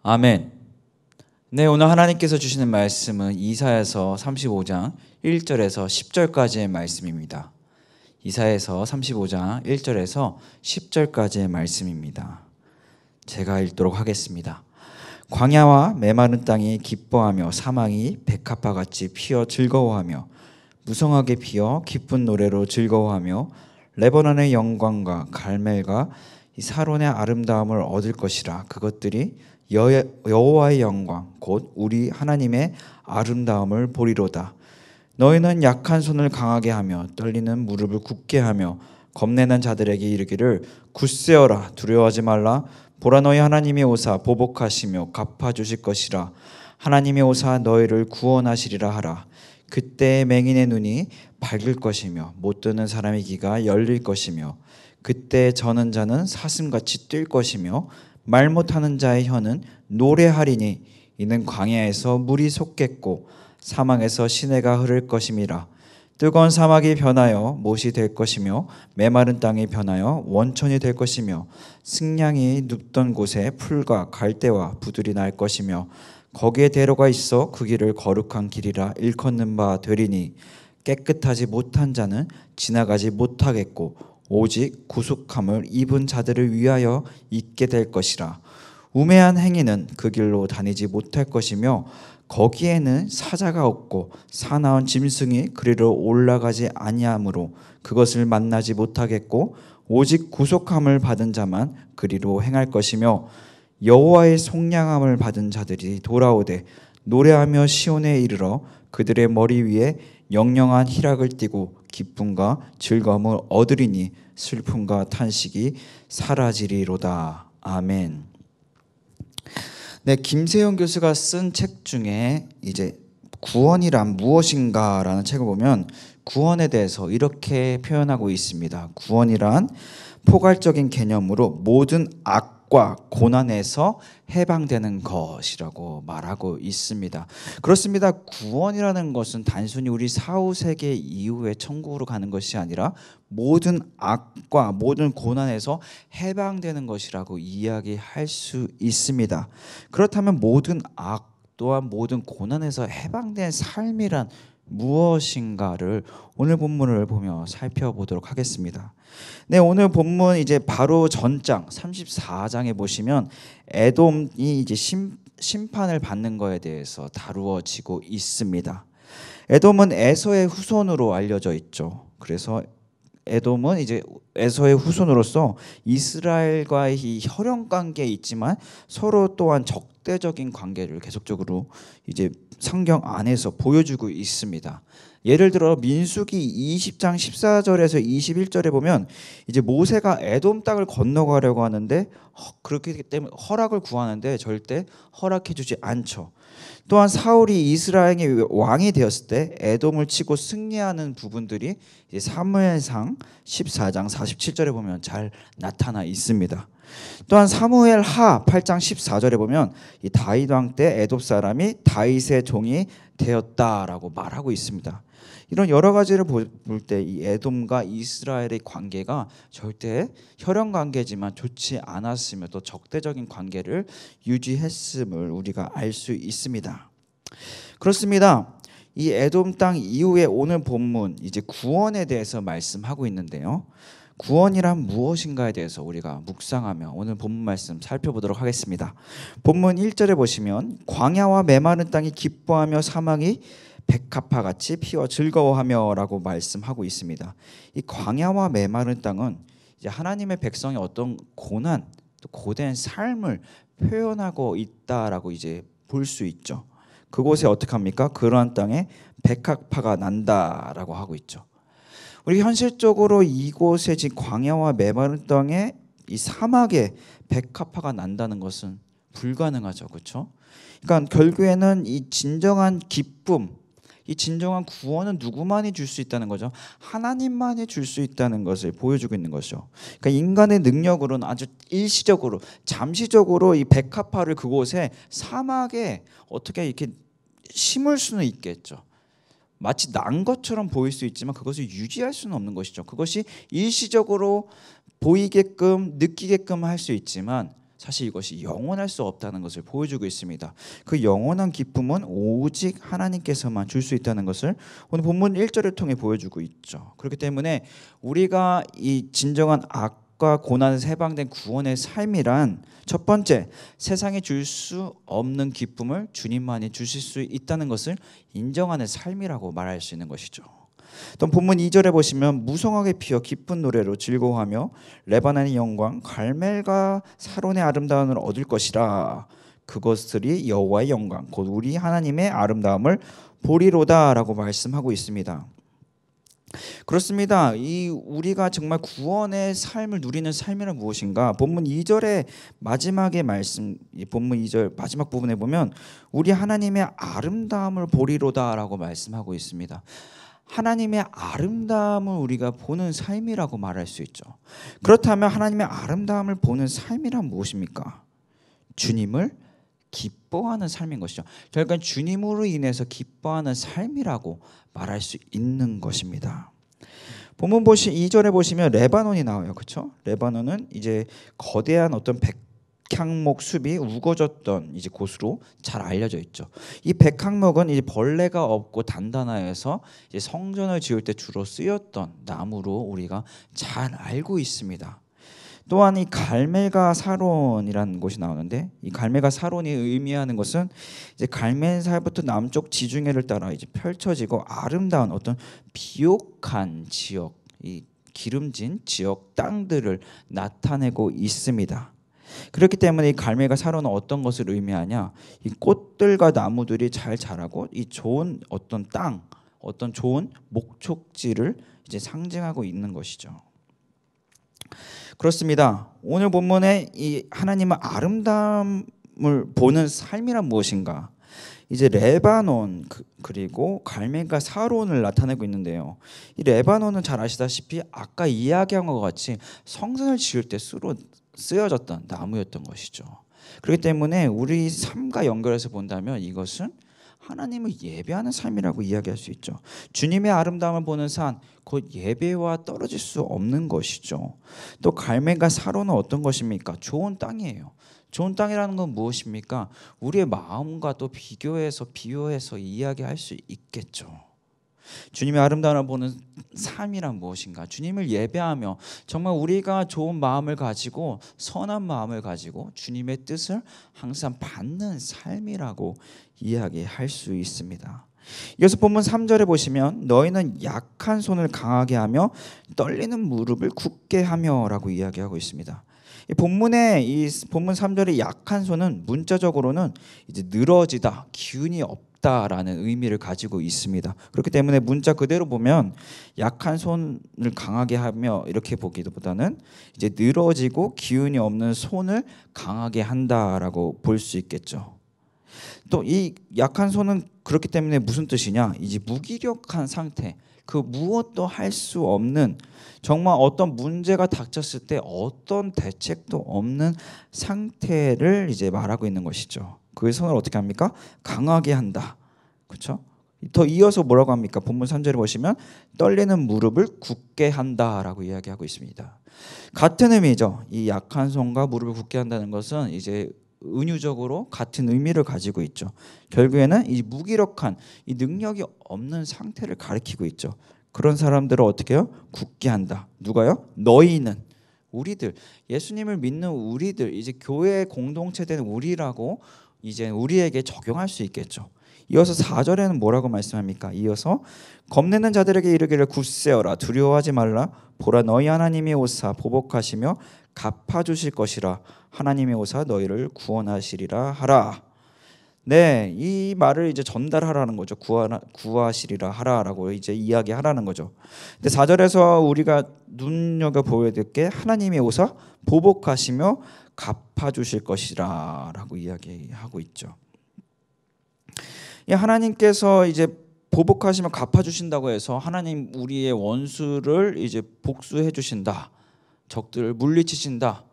아멘. 네, 오늘 하나님께서 주시는 말씀은 이사야서 35장 1절에서 10절까지의 말씀입니다. 이사야서 35장 1절에서 10절까지의 말씀입니다. 제가 읽도록 하겠습니다. 광야와 메마른 땅이 기뻐하며 사망이 백합화같이 피어 즐거워하며 무성하게 피어 기쁜 노래로 즐거워하며 레바논의 영광과 갈멜과 이 사론의 아름다움을 얻을 것이라. 그것들이 여호와의 영광 곧 우리 하나님의 아름다움을 보리로다. 너희는 약한 손을 강하게 하며 떨리는 무릎을 굳게 하며 겁내는 자들에게 이르기를 굳세어라, 두려워하지 말라. 보라, 너희 하나님이 오사 보복하시며 갚아주실 것이라. 하나님이 오사 너희를 구원하시리라 하라. 그때 맹인의 눈이 밝을 것이며 못 듣는 사람의 귀가 열릴 것이며 그때 저는 자는 사슴같이 뛸 것이며 말 못하는 자의 혀는 노래하리니 이는 광야에서 물이 솟겠고 사막에서 시내가 흐를 것임이라. 뜨거운 사막이 변하여 못이 될 것이며 메마른 땅이 변하여 원천이 될 것이며 승냥이 눕던 곳에 풀과 갈대와 부들이 날 것이며 거기에 대로가 있어 그 길을 거룩한 길이라 일컫는 바 되리니 깨끗하지 못한 자는 지나가지 못하겠고 오직 구속함을 입은 자들을 위하여 있게 될 것이라. 우매한 행위는 그 길로 다니지 못할 것이며 거기에는 사자가 없고 사나운 짐승이 그리로 올라가지 아니하므로 그것을 만나지 못하겠고 오직 구속함을 받은 자만 그리로 행할 것이며 여호와의 속량함을 받은 자들이 돌아오되 노래하며 시온에 이르러 그들의 머리 위에 영영한 희락을 띠고 기쁨과 즐거움을 얻으리니 슬픔과 탄식이 사라지리로다. 아멘. 네, 김세영 교수가 쓴 책 중에 이제 구원이란 무엇인가라는 책을 보면 구원에 대해서 이렇게 표현하고 있습니다. 구원이란 포괄적인 개념으로 모든 악과 고난에서 해방되는 것이라고 말하고 있습니다. 그렇습니다. 구원이라는 것은 단순히 우리 사후세계 이후에 천국으로 가는 것이 아니라 모든 악과 모든 고난에서 해방되는 것이라고 이야기할 수 있습니다. 그렇다면 모든 악 또한 모든 고난에서 해방된 삶이란 무엇인가를 오늘 본문을 보며 살펴보도록 하겠습니다. 네, 오늘 본문 이제 바로 전장 34장에 보시면 에돔이 이제 심판을 받는 것에 대해서 다루어지고 있습니다. 에돔은 에서의 후손으로 알려져 있죠. 그래서 에돔은 이제 에서의 후손으로서 이스라엘과의 이 혈연 관계에 있지만 서로 또한 적대적인 관계를 계속적으로 이제 성경 안에서 보여주고 있습니다. 예를 들어 민수기 20장 14절에서 21절에 보면 이제 모세가 에돔 땅을 건너가려고 하는데 그렇기 때문에 허락을 구하는데 절대 허락해 주지 않죠. 또한 사울이 이스라엘의 왕이 되었을 때 에돔을 치고 승리하는 부분들이 이제 사무엘상 14장 47절에 보면 잘 나타나 있습니다. 또한 사무엘 하 8장 14절에 보면 이 다윗 왕 때 에돔 사람이 다윗의 종이 되었다라고 말하고 있습니다. 이런 여러 가지를 볼 때 이 에돔과 이스라엘의 관계가 절대 혈연 관계지만 좋지 않았으며 또 적대적인 관계를 유지했음을 우리가 알 수 있습니다. 그렇습니다. 이 에돔 땅 이후에 오늘 본문 이제 구원에 대해서 말씀하고 있는데요. 구원이란 무엇인가에 대해서 우리가 묵상하며 오늘 본문 말씀 살펴보도록 하겠습니다. 본문 1절에 보시면 광야와 메마른 땅이 기뻐하며 사망이 백합화같이 피어 즐거워하며 라고 말씀하고 있습니다. 이 광야와 메마른 땅은 이제 하나님의 백성의 어떤 고난 또 고된 삶을 표현하고 있다라고 이제 볼 수 있죠. 그곳에 어떻게 합니까? 그러한 땅에 백합화가 난다라고 하고 있죠. 우리 현실적으로 이곳에 지금 광야와 메마른 땅에 이 사막에 백합화가 난다는 것은 불가능하죠, 그렇죠? 그러니까 결국에는 이 진정한 기쁨, 이 진정한 구원은 누구만이 줄 수 있다는 거죠? 하나님만이 줄 수 있다는 것을 보여주고 있는 거죠. 그러니까 인간의 능력으로는 아주 일시적으로, 잠시적으로 이 백합화를 그곳에 사막에 어떻게 이렇게 심을 수는 있겠죠. 마치 난 것처럼 보일 수 있지만 그것을 유지할 수는 없는 것이죠. 그것이 일시적으로 보이게끔 느끼게끔 할 수 있지만 사실 이것이 영원할 수 없다는 것을 보여주고 있습니다. 그 영원한 기쁨은 오직 하나님께서만 줄 수 있다는 것을 오늘 본문 1절을 통해 보여주고 있죠. 그렇기 때문에 우리가 이 진정한 악과 고난에서 해방된 구원의 삶이란 첫 번째, 세상에 줄 수 없는 기쁨을 주님만이 주실 수 있다는 것을 인정하는 삶이라고 말할 수 있는 것이죠. 또 본문 2절에 보시면 무성하게 피어 기쁜 노래로 즐거워하며 레바논의 영광 갈멜과 사론의 아름다움을 얻을 것이라. 그것들이 여호와의 영광 곧 우리 하나님의 아름다움을 보리로다라고 말씀하고 있습니다. 그렇습니다. 이 우리가 정말 구원의 삶을 누리는 삶이란 무엇인가? 본문 2절의 마지막의 말씀, 본문 2절 마지막 부분에 보면 우리 하나님의 아름다움을 보리로다라고 말씀하고 있습니다. 하나님의 아름다움을 우리가 보는 삶이라고 말할 수 있죠. 그렇다면 하나님의 아름다움을 보는 삶이란 무엇입니까? 주님을 기뻐하는 삶인 것이죠. 결국 주님으로 인해서 기뻐하는 삶이라고 말할 수 있는 것입니다. 본문 2절에 보시면 레바논이 나와요. 그렇죠? 레바논은 이제 거대한 어떤 백향목 숲이 우거졌던 이제 곳으로 잘 알려져 있죠. 이 백향목은 이제 벌레가 없고 단단해서 이제 성전을 지을 때 주로 쓰였던 나무로 우리가 잘 알고 있습니다. 또한 이 갈멜과 사론이라는 곳이 나오는데 이 갈멜과 사론이 의미하는 것은 이제 갈멜산부터 남쪽 지중해를 따라 이제 펼쳐지고 아름다운 어떤 비옥한 지역, 이 기름진 지역 땅들을 나타내고 있습니다. 그렇기 때문에 이 갈멜과 사론은 어떤 것을 의미하냐? 이 꽃들과 나무들이 잘 자라고 이 좋은 어떤 땅, 어떤 좋은 목촉지를 이제 상징하고 있는 것이죠. 그렇습니다. 오늘 본문에 이 하나님의 아름다움을 보는 삶이란 무엇인가? 이제 레바논 그리고 갈멜과 사론을 나타내고 있는데요. 이 레바논은 잘 아시다시피 아까 이야기한 것 같이 성전을 지을 때 쓰여졌던 나무였던 것이죠. 그렇기 때문에 우리 삶과 연결해서 본다면 이것은 하나님을 예배하는 삶이라고 이야기할 수 있죠. 주님의 아름다움을 보는 산, 곧 예배와 떨어질 수 없는 것이죠. 또 갈멜과 사론은 어떤 것입니까? 좋은 땅이에요. 좋은 땅이라는 건 무엇입니까? 우리의 마음과 또 비교해서 이야기할 수 있겠죠. 주님의 아름다움을 보는 삶이란 무엇인가? 주님을 예배하며 정말 우리가 좋은 마음을 가지고 선한 마음을 가지고 주님의 뜻을 항상 받는 삶이라고 이야기할 수 있습니다. 이어서 본문 3절에 보시면 너희는 약한 손을 강하게 하며 떨리는 무릎을 굳게 하며라고 이야기하고 있습니다. 이 본문 3절의 약한 손은 문자적으로는 이제 늘어지다, 기운이 없다라는 의미를 가지고 있습니다. 그렇기 때문에 문자 그대로 보면 약한 손을 강하게 하며 이렇게 보기보다는 이제 늘어지고 기운이 없는 손을 강하게 한다라고 볼 수 있겠죠. 또 이 약한 손은 그렇기 때문에 무슨 뜻이냐? 이제 무기력한 상태, 그 무엇도 할 수 없는, 정말 어떤 문제가 닥쳤을 때 어떤 대책도 없는 상태를 이제 말하고 있는 것이죠. 그 손을 어떻게 합니까? 강하게 한다. 그렇죠? 더 이어서 뭐라고 합니까? 본문 3절에 보시면 떨리는 무릎을 굳게 한다라고 이야기하고 있습니다. 같은 의미죠. 이 약한 손과 무릎을 굳게 한다는 것은 이제 은유적으로 같은 의미를 가지고 있죠. 결국에는 이 무기력한, 이 능력이 없는 상태를 가리키고 있죠. 그런 사람들을 어떻게 해요? 굳게 한다. 누가요? 너희는, 우리들, 예수님을 믿는 우리들, 이제 교회 공동체된 우리라고 이제 우리에게 적용할 수 있겠죠. 이어서 4절에는 뭐라고 말씀합니까? 이어서 겁내는 자들에게 이르기를 굳세어라, 두려워하지 말라, 보라 너희 하나님이 오사 보복하시며 갚아주실 것이라, 하나님의 오사 너희를 구원하시리라 하라. 네, 이 말을 이제 전달하라는 거죠. 구하시리라 하라라고 이제 이야기하라는 거죠. 근데 4절에서 우리가 눈여겨 보여야 될 게 하나님이 오사 보복하시며 갚아 주실 것이라라고 이야기하고 있죠. 이 하나님께서 이제 보복하시며 갚아 주신다고 해서 하나님 우리의 원수를 이제 복수해 주신다. 적들을 물리치신다.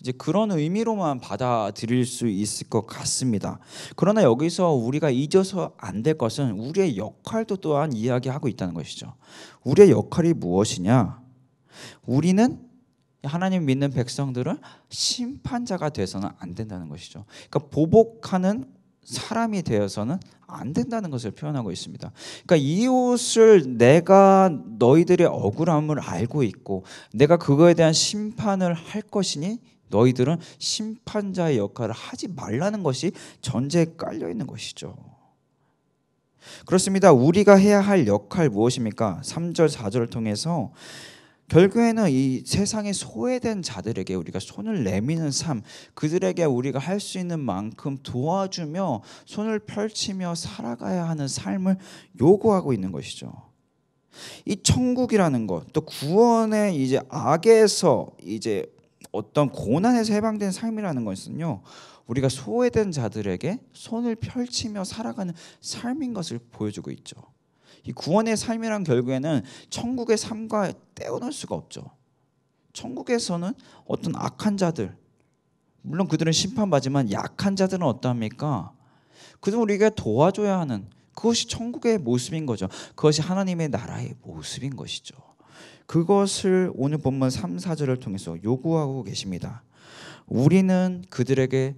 이제 그런 의미로만 받아들일 수 있을 것 같습니다. 그러나 여기서 우리가 잊어서 안 될 것은 우리의 역할도 또한 이야기하고 있다는 것이죠. 우리의 역할이 무엇이냐? 우리는 하나님 믿는 백성들은 심판자가 돼서는 안 된다는 것이죠. 그러니까 보복하는 사람이 되어서는 안 된다는 것을 표현하고 있습니다. 그러니까 이웃을 내가 너희들의 억울함을 알고 있고 내가 그거에 대한 심판을 할 것이니 너희들은 심판자의 역할을 하지 말라는 것이 전제에 깔려 있는 것이죠. 그렇습니다. 우리가 해야 할 역할 무엇입니까? 3절 4절을 통해서 결국에는 이 세상에 소외된 자들에게 우리가 손을 내미는 삶, 그들에게 우리가 할 수 있는 만큼 도와주며 손을 펼치며 살아가야 하는 삶을 요구하고 있는 것이죠. 이 천국이라는 것, 또 구원의 이제 악에서 이제 어떤 고난에서 해방된 삶이라는 것은요, 우리가 소외된 자들에게 손을 펼치며 살아가는 삶인 것을 보여주고 있죠. 이 구원의 삶이란 결국에는 천국의 삶과 떼어놓을 수가 없죠. 천국에서는 어떤 악한 자들, 물론 그들은 심판받지만 약한 자들은 어떠합니까? 그들은 우리가 도와줘야 하는 그것이 천국의 모습인 거죠. 그것이 하나님의 나라의 모습인 것이죠. 그것을 오늘 본문 3, 4절을 통해서 요구하고 계십니다. 우리는 그들에게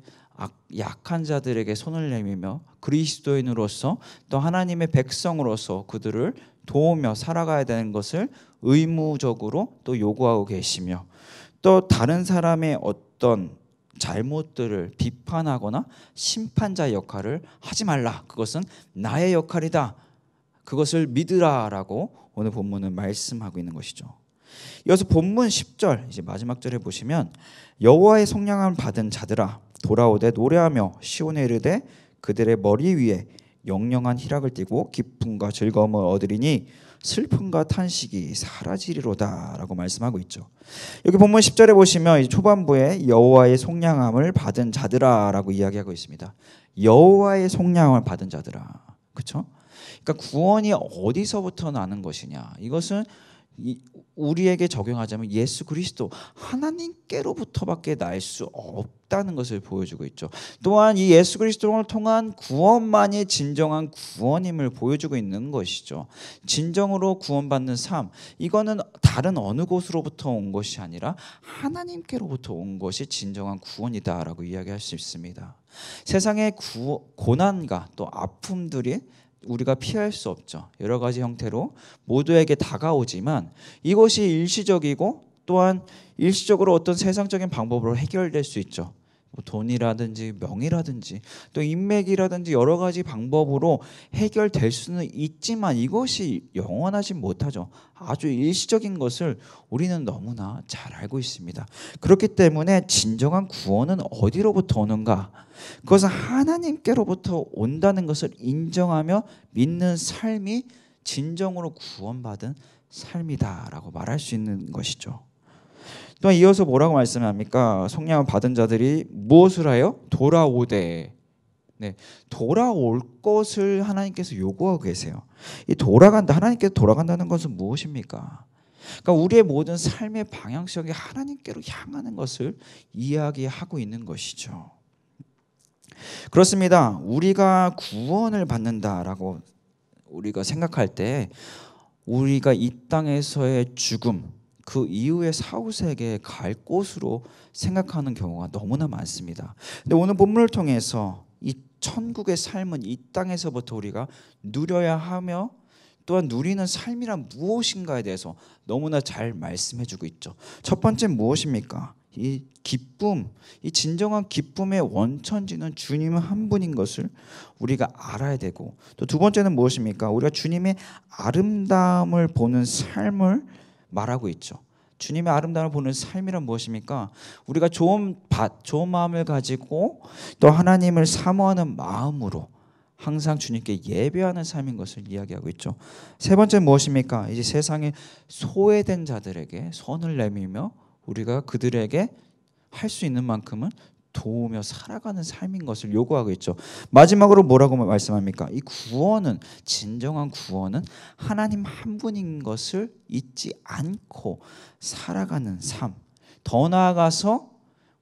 약한 자들에게 손을 내밀며 그리스도인으로서 또 하나님의 백성으로서 그들을 도우며 살아가야 되는 것을 의무적으로 또 요구하고 계시며 또 다른 사람의 어떤 잘못들을 비판하거나 심판자 역할을 하지 말라. 그것은 나의 역할이다. 그것을 믿으라라고 오늘 본문은 말씀하고 있는 것이죠. 이어서 본문 10절 이제 마지막 절에 보시면 여호와의 속량함을 받은 자들아 돌아오되 노래하며 시온에 이르되 그들의 머리 위에 영영한 희락을 띠고 기쁨과 즐거움을 얻으리니 슬픔과 탄식이 사라지리로다라고 말씀하고 있죠. 여기 본문 10절에 보시면 이 초반부에 여호와의 속량함을 받은 자들아라고 이야기하고 있습니다. 여호와의 속량함을 받은 자들아, 그렇죠? 그러니까 구원이 어디서부터 나는 것이냐? 이것은 우리에게 적용하자면 예수 그리스도 하나님께로부터밖에 날 수 없다는 것을 보여주고 있죠. 또한 이 예수 그리스도를 통한 구원만이 진정한 구원임을 보여주고 있는 것이죠. 진정으로 구원받는 삶, 이거는 다른 어느 곳으로부터 온 것이 아니라 하나님께로부터 온 것이 진정한 구원이다라고 이야기할 수 있습니다. 세상의 고난과 또 아픔들이 우리가 피할 수 없죠. 여러 가지 형태로 모두에게 다가오지만 이것이 일시적이고 또한 일시적으로 어떤 세상적인 방법으로 해결될 수 있죠. 뭐 돈이라든지 명예라든지 또 인맥이라든지 여러 가지 방법으로 해결될 수는 있지만 이것이 영원하지 못하죠. 아주 일시적인 것을 우리는 너무나 잘 알고 있습니다. 그렇기 때문에 진정한 구원은 어디로부터 오는가? 그것은 하나님께로부터 온다는 것을 인정하며 믿는 삶이 진정으로 구원받은 삶이다라고 말할 수 있는 것이죠. 또 이어서 뭐라고 말씀합니까? 속량을 받은 자들이 무엇을 하여? 돌아오되. 네, 돌아올 것을 하나님께서 요구하고 계세요. 이 돌아간다, 하나님께서 돌아간다는 것은 무엇입니까? 그러니까 우리의 모든 삶의 방향성이 하나님께로 향하는 것을 이야기하고 있는 것이죠. 그렇습니다. 우리가 구원을 받는다라고 우리가 생각할 때 우리가 이 땅에서의 죽음, 그 이후의 사후세계에 갈 곳으로 생각하는 경우가 너무나 많습니다. 근데 오늘 본문을 통해서 이 천국의 삶은 이 땅에서부터 우리가 누려야 하며 또한 누리는 삶이란 무엇인가에 대해서 너무나 잘 말씀해주고 있죠. 첫 번째 무엇입니까? 이 기쁨, 이 진정한 기쁨의 원천지는 주님 한 분인 것을 우리가 알아야 되고 또 두 번째는 무엇입니까? 우리가 주님의 아름다움을 보는 삶을 말하고 있죠. 주님의 아름다움을 보는 삶이란 무엇입니까? 우리가 좋은 마음을 가지고 또 하나님을 사모하는 마음으로 항상 주님께 예배하는 삶인 것을 이야기하고 있죠. 세 번째 무엇입니까? 이제 세상에 소외된 자들에게 손을 내밀며 우리가 그들에게 할 수 있는 만큼은 도우며 살아가는 삶인 것을 요구하고 있죠. 마지막으로 뭐라고 말씀합니까? 이 구원은, 진정한 구원은 하나님 한 분인 것을 잊지 않고 살아가는 삶. 더 나아가서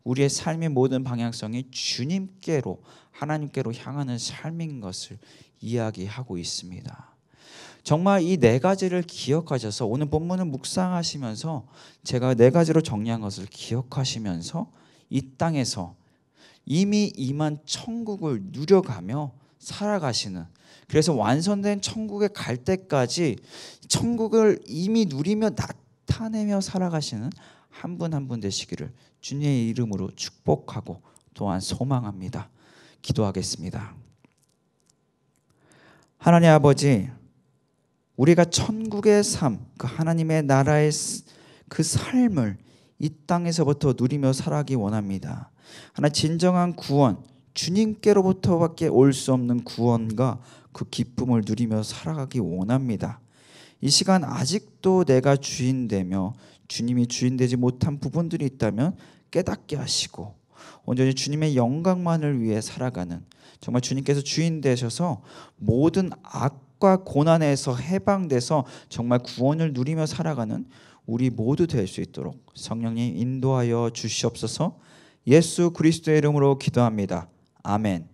우리의 삶의 모든 방향성이 주님께로, 하나님께로 향하는 삶인 것을 이야기하고 있습니다. 정말 이 네 가지를 기억하셔서 오늘 본문을 묵상하시면서 제가 네 가지로 정리한 것을 기억하시면서 이 땅에서 이미 임한 천국을 누려가며 살아가시는, 그래서 완성된 천국에 갈 때까지 천국을 이미 누리며 나타내며 살아가시는 한 분 한 분 되시기를 주님의 이름으로 축복하고 또한 소망합니다. 기도하겠습니다. 하나님 아버지, 우리가 천국의 삶, 그 하나님의 나라의 그 삶을 이 땅에서부터 누리며 살아가기 원합니다. 하나 진정한 구원, 주님께로부터밖에 올 수 없는 구원과 그 기쁨을 누리며 살아가기 원합니다. 이 시간 아직도 내가 주인되며 주님이 주인되지 못한 부분들이 있다면 깨닫게 하시고 온전히 주님의 영광만을 위해 살아가는, 정말 주님께서 주인 되셔서 모든 악과 고난에서 해방돼서 정말 구원을 누리며 살아가는 우리 모두 될 수 있도록 성령님 인도하여 주시옵소서. 예수 그리스도의 이름으로 기도합니다. 아멘.